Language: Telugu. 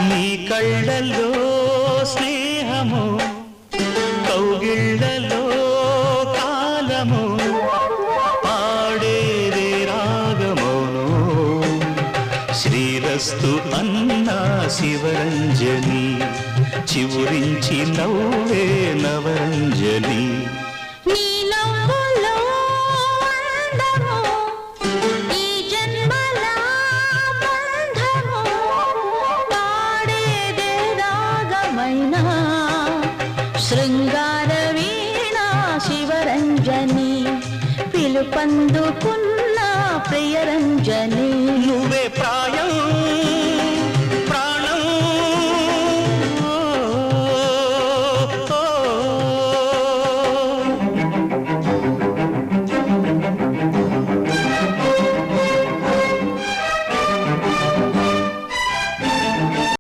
నీ కళ్ళల్లో స్నేహము కౌగిళ్ళలో కాలము పాడేదే రాగమోను శ్రీరస్తు అన్నా శివరంజని చివురించి నవ్వే నవరంజని శృంగార వీణా శివరంజని పిలుపందుకున్న ప్రియరంజని నువ్వే